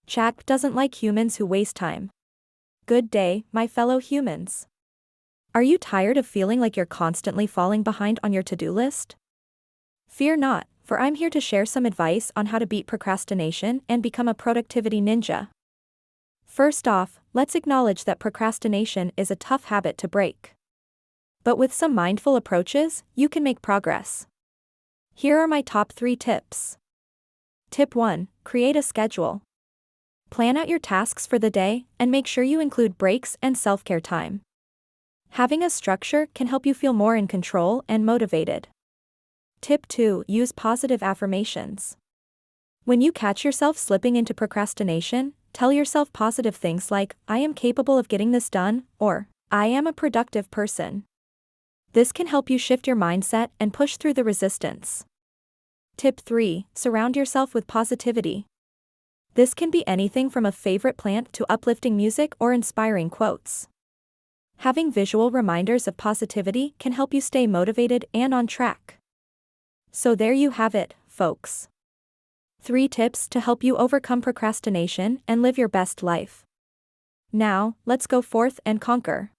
Chat doesn't like humans who waste time. Good day, my fellow humans. Are you tired of feeling like you're constantly falling behind on your to-do list? Fear not, for I'm here to share some advice on how to beat procrastination and become a productivity ninja. First off, let's acknowledge that procrastination is a tough habit to break. But with some mindful approaches, you can make progress. Here are my top 3 tips. Tip 1. Create a schedule. Plan out your tasks for the day and make sure you include breaks and self-care time. Having a structure can help you feel more in control and motivated. Tip 2. Use positive affirmations. When you catch yourself slipping into procrastination, tell yourself positive things like, I am capable of getting this done, or, I am a productive person. This can help you shift your mindset and push through the resistance. Tip 3. Surround yourself with positivity. This can be anything from a favorite plant to uplifting music or inspiring quotes. Having visual reminders of positivity can help you stay motivated and on track. So there you have it, folks. 3 tips to help you overcome procrastination and live your best life. Now, let's go forth and conquer.